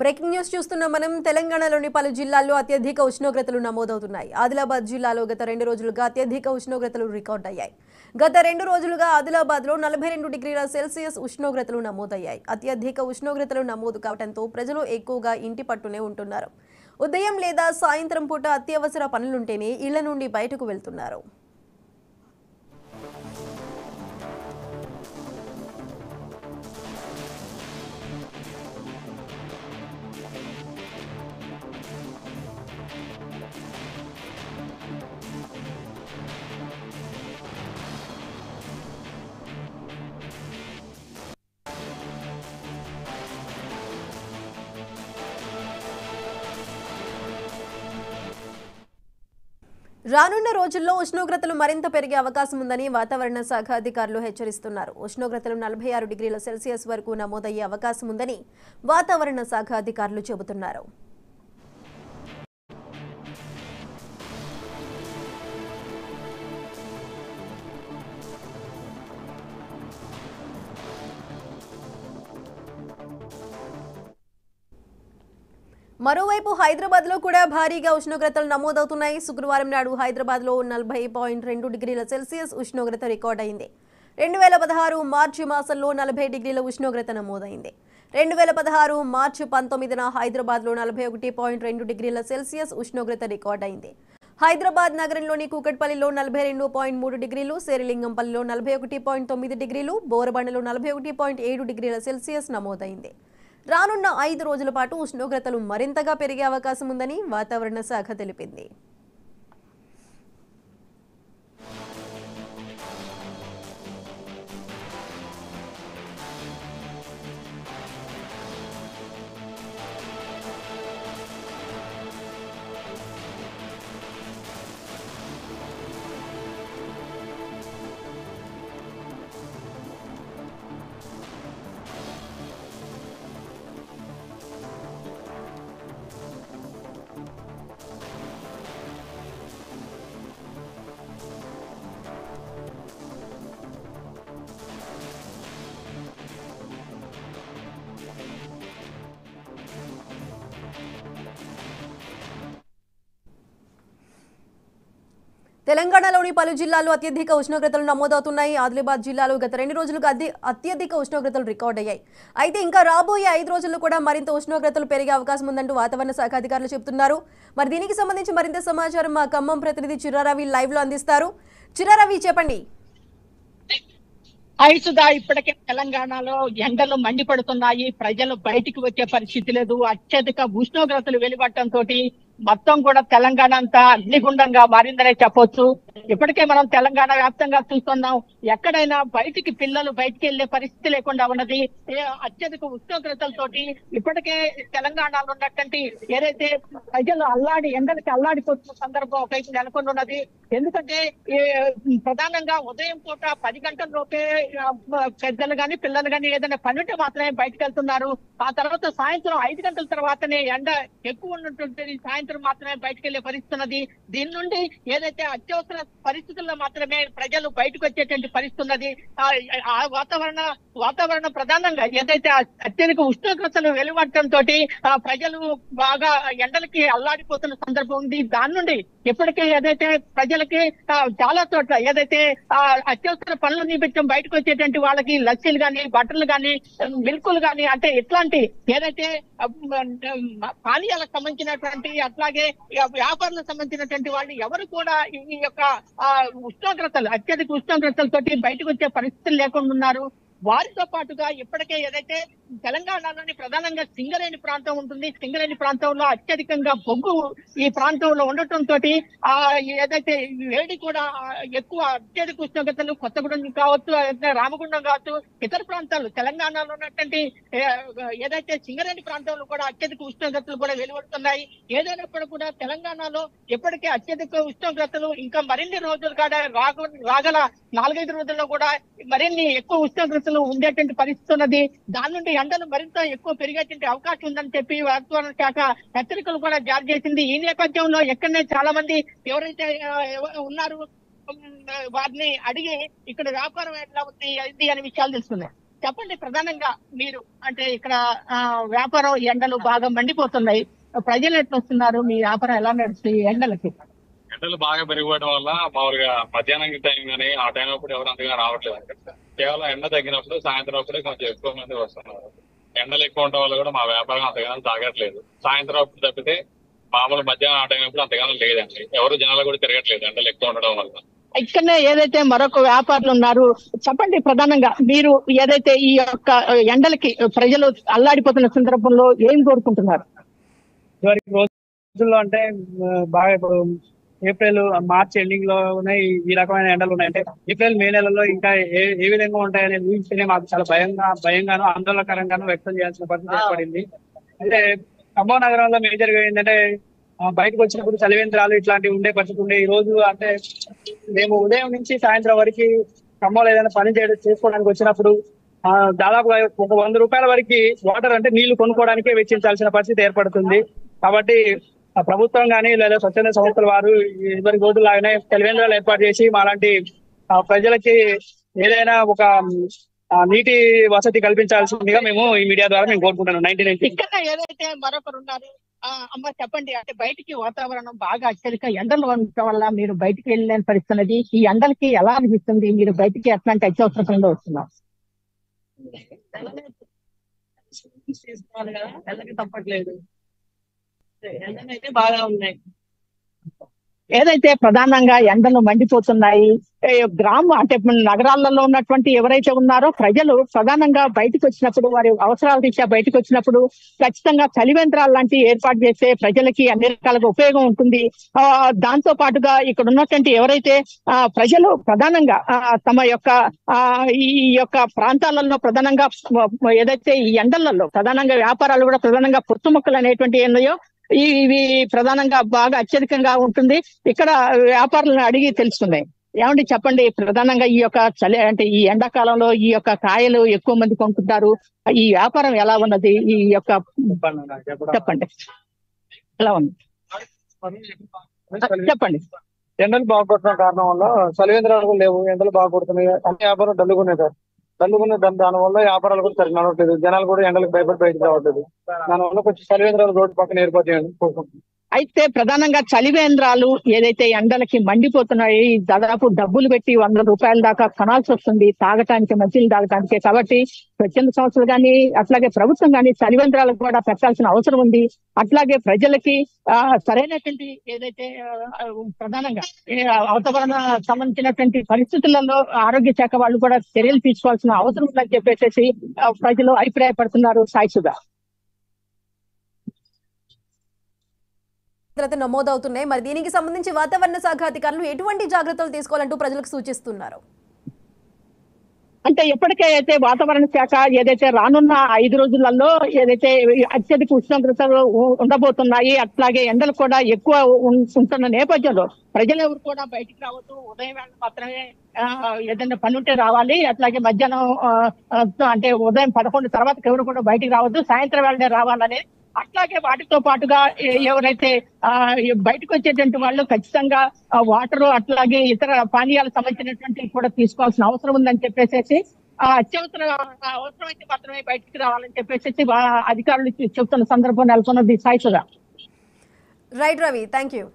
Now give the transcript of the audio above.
Breaking news చూస్తున్న మనం తెలంగాణలోని పలు జిల్లాల్లో అత్యధిక ఉష్ణోగ్రతలు నమోదవుతున్నాయి. ఆదిలాబాద్ జిల్లాలో గత 2 రోజులుగా అత్యధిక ఉష్ణోగ్రతలు రికార్డ్ అయ్యాయి. గత 2 రోజులుగా ఆదిలాబాద్లో 42 డిగ్రీల సెల్సియస్ ఉష్ణోగ్రతలు నమోదయ్యాయి. అత్యధిక ఉష్ణోగ్రతలు నమోదు కావడంతో ప్రజలు ఎక్కువగా ఇంటి పట్టునే ఉంటున్నారు. ఉదయం లేదా సాయంత్రం పూట అత్యవసర పనులుంటేనే ఇళ్ల నుండి బయటకు వెళ్తున్నారు. రానున్న రోజుల్లో ఉష్ణోగ్రతలు మరింత పెరిగే అవకాశం ఉందని వాతావరణ శాఖ అధికారులు హెచ్చరిస్తున్నారు. ఉష్ణోగ్రతలు 46 డిగ్రీల సెల్సియస్ వరకు నమోదయ్యే అవకాశం ఉందని వాతావరణ శాఖ అధికారులు చెబుతున్నారు. మరోవైపు హైదరాబాద్ లో కూడా భారీగా ఉష్ణోగ్రతలు నమోదవుతున్నాయి. శుక్రవారం నాడు హైదరాబాద్ లో 40.2 డిగ్రీల సెల్సియస్ ఉష్ణోగ్రత రికార్డ్ అయింది. 2016 మార్చి మాసంలో 40 డిగ్రీల ఉష్ణోగ్రత నమోదైంది. 2016 మార్చి 19న హైదరాబాద్ లో 41.2 డిగ్రీల సెల్సియస్ ఉష్ణోగ్రత రికార్డ్ అయింది. హైదరాబాద్ నగరంలోని కూకట్పల్లిలో 42.3 డిగ్రీలు, శేరిలింగంపల్లిలో 41.9 డిగ్రీలు, బోరబండలో 41.7 డిగ్రీల సెల్సియస్ నమోదైంది. రానున్న 5 రోజుల పాటు ఉష్ణోగ్రతలు మరింతగా పెరిగే అవకాశం ఉందని వాతావరణ శాఖ తెలిపింది. తెలంగాణలోని పలు జిల్లాల్లో అత్యధిక ఉష్ణోగ్రతలు నమోదవుతున్నాయి. ఆదిలాబాద్ జిల్లాలో గత 2 రోజులుగా అత్యధిక ఉష్ణోగ్రతలు రికార్డ్ అయ్యాయి. అయితే ఇంకా రాబోయే 5 రోజుల్లో కూడా మరింత ఉష్ణోగ్రతలు పెరిగే అవకాశం ఉందంటూ వాతావరణ శాఖ అధికారులు చెబుతున్నారు. మరి దీనికి సంబంధించి మరింత సమాచారం మా ఖమ్మం ప్రతినిధి చిరారవి లైవ్ లో అందిస్తారు. చిరారవి, చెప్పండి. ఐసుగా ఇప్పటికే తెలంగాణలో ఎండలు మండిపడుతున్నాయి. ప్రజలు బయటికి వచ్చే పరిస్థితి లేదు. అత్యధిక ఉష్ణోగ్రతలు వెలువడటంతో మొత్తం కూడా తెలంగాణ అంతా అగ్నిగుండంగా మారిందనే చెప్పొచ్చు. ఇప్పటికే మనం తెలంగాణ వ్యాప్తంగా చూస్తున్నాం. ఎక్కడైనా పిల్లలు బయటికి వెళ్లే పరిస్థితి లేకుండా ఉన్నది. అత్యధిక ఉష్ణోగ్రతలతోటి ఇప్పటికే తెలంగాణలో ఉన్నటువంటి ఏదైతే ప్రజలు ఎండలకి అల్లాడిపోతున్న సందర్భం ఒకవైపు నెలకొని ఉన్నది. ఎందుకంటే ప్రధానంగా ఉదయం పూట 10 గంటల లోపే పెద్దలు గాని పిల్లలు గాని ఏదైనా పనుంటే మాత్రమే బయటకు వెళ్తున్నారు. ఆ తర్వాత సాయంత్రం 5 గంటల తర్వాతనే ఎండ ఎక్కువ ఉన్నటువంటి సాయంత్రం మాత్రమే బయటకు వెళ్లే పరిస్థితి ఉన్నది. దీని నుండి ఏదైతే అత్యవసర పరిస్థితుల్లో మాత్రమే ప్రజలు బయటకు వచ్చేటువంటి పరిస్థితి ఉన్నది. ఆ వాతావరణ ప్రధానంగా ఏదైతే అత్యధిక ఉష్ణోగ్రతలు వెలువడటంతో ప్రజలు బాగా ఎండలకి అల్లాడిపోతున్న సందర్భం ఉంది. దాని నుండి ఇప్పటికే ఏదైతే ప్రజలకి చాలా చోట్ల ఏదైతే అత్యవసర పనుల నిమిత్తం బయటకు వచ్చేటువంటి వాళ్ళకి లస్సీలు గాని, బట్టలు గాని, మిల్కులు గాని, అంటే ఇట్లాంటి ఏదైతే పానీయాలకు సంబంధించినటువంటి అట్లాగే వ్యాపారాలకు సంబంధించినటువంటి వాళ్ళు ఎవరు కూడా ఈ యొక్క అత్యధిక ఉష్ణోగ్రతలతోటి బయటకు వచ్చే పరిస్థితులు లేకుండా ఉన్నారు. వారితో పాటుగా ఇప్పటికే ఏదైతే తెలంగాణలోని ప్రధానంగా సింగరేణి ప్రాంతం ఉంటుంది. సింగరేణి ప్రాంతంలో అత్యధికంగా బొగ్గు ఈ ప్రాంతంలో ఉండటంతో ఏదైతే వేడి కూడా ఎక్కువ అత్యధిక ఉష్ణోగ్రతలు కొత్తగూడెం కావచ్చు, రామగుండం కావచ్చు, ఇతర ప్రాంతాలు తెలంగాణలో ఉన్నటువంటి ఏదైతే సింగరేణి ప్రాంతంలో కూడా అత్యధిక ఉష్ణోగ్రతలు కూడా వెలువడుతున్నాయి. ఏదైనప్పుడు కూడా తెలంగాణలో ఇప్పటికే అత్యధిక ఉష్ణోగ్రతలు ఇంకా మరిన్ని రోజులు కూడా రాగల 4-5 రోజుల్లో కూడా మరిన్ని ఎక్కువ ఉష్ణోగ్రతలు ఉండేటువంటి పరిస్థితి ఉన్నది. దాని నుండి ఎండలు మరింత ఎక్కువ పెరిగేటువంటి అవకాశం ఉందని చెప్పి వాతావరణ శాఖ హెచ్చరికలు కూడా జారీ చేసింది. ఈ నేపథ్యంలో ఎక్కడనే చాలా మంది ఎవరైతే ఉన్నారు వారిని అడిగి ఇక్కడ వ్యాపారం ఎట్లా ఉంది అనే విషయాలు తెలుసుకున్నాయి. చెప్పండి ప్రధానంగా మీరు అంటే ఇక్కడ వ్యాపారం ఎండలు బాగా మండిపోతున్నాయి, ప్రజలు ఎట్లా వస్తున్నారు, మీ వ్యాపారం ఎలా నడుస్తుంది ఈ ఎండలకి? ఎండలు బాగా పెరిగిపోవడం వల్ల మామూలుగా మధ్యాహ్నం టైం కానీ ఆ టైం అప్పుడు ఎవరు అంతగా రావట్లేదు. కేవలం ఎండ తగ్గినప్పుడు సాయంత్రం అప్పుడే కొంచెం ఎక్కువ మంది వస్తున్నారు. ఎండలు ఎక్కువ ఉండడం వల్ల కూడా మా వ్యాపారం అంతగానో తాగట్లేదు. సాయంత్రం అప్పుడు తప్పితే మామూలు మధ్యాహ్నం ఆ టైం అప్పుడు అంతగానో లేదండి. ఎవరు జనాలు కూడా తిరగట్లేదు ఎండలు ఎక్కువ ఉండడం వల్ల. ఇక్కడనే ఏదైతే మరొక వ్యాపారులు ఉన్నారు, చెప్పండి ప్రధానంగా మీరు ఏదైతే ఈ యొక్క ఎండలకి ప్రజలు అల్లాడిపోతున్న సందర్భంలో ఏం కోరుకుంటున్నారు? ఇదివరకు రోజుల్లో అంటే బాగా ఇప్పుడు ఏప్రిల్ మార్చ్ ఎండింగ్ లోనే ఈ రకమైన ఎండలు ఉన్నాయి. అంటే ఏప్రిల్ మే నెలలో ఇంకా ఏ విధంగా ఉంటాయనే ఊహిస్తేనే మాకు చాలా భయంగాను ఆందోళనకరంగాను వ్యక్తం చేయాల్సిన పరిస్థితి ఏర్పడింది. అంటే ఖమ్మం నగరంలో మేజర్ గా ఏంటంటే బయటకు వచ్చినప్పుడు చలివేంద్రాలు ఇట్లాంటివి ఉండే పరిస్థితి ఉండే. ఈ రోజు అంటే మేము ఉదయం నుంచి సాయంత్రం వరకు ఖమ్మంలో ఏదైనా పని చేసుకోవడానికి వచ్చినప్పుడు దాదాపుగా ఒక 100 రూపాయల వరకు వాటర్ అంటే నీళ్లు కొనుక్కోవడానికే వెచ్చించాల్సిన పరిస్థితి ఏర్పడుతుంది. కాబట్టి ప్రభుత్వం కానీ లేదా స్వచ్ఛంద సంస్థల వారు ఇవరి రోజులాగానే చలివేంద్రాలు ఏర్పాటు చేసి మాలాంటి ప్రజలకి ఏదైనా ఒక నీటి వసతి కల్పించాల్సిందిగా మేము ఈ మీడియా ద్వారా మేము కోరుకుంటున్నాం. 1990 ఇక్కడ ఏదైతే మరొకరు ఉన్నారు, అమ్మ చెప్పండి, అంటే బయటికి వాతావరణం బాగా అత్యధిక ఎండలు ఉండటం వల్ల మీరు బయటికి వెళ్ళలేని పరిస్థితి, ఈ ఎండలకి ఎలా అనిపిస్తుంది? మీరు బయటికి ఎట్లాంటి అత్యవసరంలో వస్తున్నారు? తీసుకోవాలి కదా, ఎండకి తప్పట్లేదు. ఎండలు అయితే బాగా ఉన్నాయి. ఏదైతే ప్రధానంగా ఎండలు మండిపోతున్నాయి, అంటే నగరాలలో ఉన్నటువంటి ఎవరైతే ఉన్నారో ప్రజలు ప్రధానంగా బయటకు వచ్చినప్పుడు వారి అవసరాల రీత్యా బయటకు వచ్చినప్పుడు ఖచ్చితంగా చలివేంద్రాలు లాంటివి ఏర్పాటు చేస్తే ప్రజలకి అన్ని రకాలుగా ఉపయోగం ఉంటుంది. దాంతో పాటుగా ఇక్కడ ఉన్నటువంటి ఎవరైతే ప్రజలు ప్రధానంగా తమ యొక్క ఈ యొక్క ప్రాంతాలలో ప్రధానంగా ఏదైతే ఈ ఎండలలో ప్రధానంగా వ్యాపారాలు కూడా ప్రధానంగా పుట్టు మొక్కలు అనేటువంటి ఉన్నాయో ఇవి ప్రధానంగా బాగా అత్యధికంగా ఉంటుంది. ఇక్కడ వ్యాపారులను అడిగి తెలుసుకున్నాయి. ఏమండి చెప్పండి, ప్రధానంగా ఈ యొక్క అంటే ఈ ఎండాకాలంలో ఈ యొక్క కాయలు ఎక్కువ మంది కొనుక్కుంటారు, ఈ వ్యాపారం ఎలా ఉన్నది? ఈ యొక్క చెప్పండి ఎలా ఉంది చెప్పండి. ఎండలు బాగా కొడుతున్న కారణం వల్ల చలివేంద్రాలు లేవు, ఎండలు బాగా కొడుతున్నాయి, అన్ని వ్యాపారం డల్లుకున్నాయి సార్. దాని వల్ల వ్యాపారాలు కూడా సరిగ్గా నడవట్లేదు. జనాలు కూడా ఎండలకు భయపడి బయటకు రావట్లేదు. దానివల్ల కొంచెం చలివేంద్రాలు రోడ్డు పక్కన ఏర్పాటు చేయాలని కోరుకుంటున్నాం. అయితే ప్రధానంగా చలివేంద్రాలు ఏదైతే ఎండలకి మండిపోతున్నాయి, దాదాపు డబ్బులు పెట్టి 100 రూపాయల దాకా కొనాల్సి వస్తుంది తాగటానికి, మంచిలు తాగటానికి. కాబట్టి స్వచ్ఛంద సంస్థలు కానీ అట్లాగే ప్రభుత్వం కానీ చలివేంద్రాలకు కూడా పెట్టాల్సిన అవసరం ఉంది. అట్లాగే ప్రజలకి సరైనటువంటి ఏదైతే ప్రధానంగా వాతావరణ సంబంధించినటువంటి పరిస్థితులలో ఆరోగ్య శాఖ వాళ్ళు కూడా చర్యలు తీసుకోవాల్సిన అవసరం ఉందని చెప్పేసి ప్రజలు అభిప్రాయపడుతున్నారు. సాయిసుగా నమోదవుతున్నాయి. మరి దీనికి సంబంధించి వాతావరణ శాఖ అధికారులు ఎటువంటి జాగ్రత్తలు తీసుకోవాలంటూ ప్రజలకు సూచిస్తున్నారు? అంటే ఎప్పటికైతే వాతావరణ శాఖ ఏదైతే రానున్న 5 రోజులలో ఏదైతే అత్యధిక ఉష్ణోగ్రతలు ఉండబోతున్నాయి, అట్లాగే ఎండలు కూడా ఎక్కువ ఉంటున్న నేపథ్యంలో ప్రజలు ఎవరు కూడా బయటికి రావద్దు, ఉదయం వేళ మాత్రమే ఏదైనా పని ఉంటే రావాలి, అట్లాగే మధ్యాహ్నం అంటే ఉదయం 11 తర్వాత ఎవరు కూడా బయటికి రావద్దు, సాయంత్రం వేళనే రావాలని. అట్లాగే వాటితో పాటుగా ఎవరైతే బయటకు వచ్చేటువంటి వాళ్ళు ఖచ్చితంగా వాటర్ అట్లాగే ఇతర పానీయాలకు సంబంధించినటువంటి కూడా తీసుకోవాల్సిన అవసరం ఉందని చెప్పేసి అవసరమైతే మాత్రమే బయటికి రావాలని చెప్పేసి అధికారులు చెబుతున్న సందర్భం నెలకొన్నది. సాయిసుగా. Right Ravi, thank you.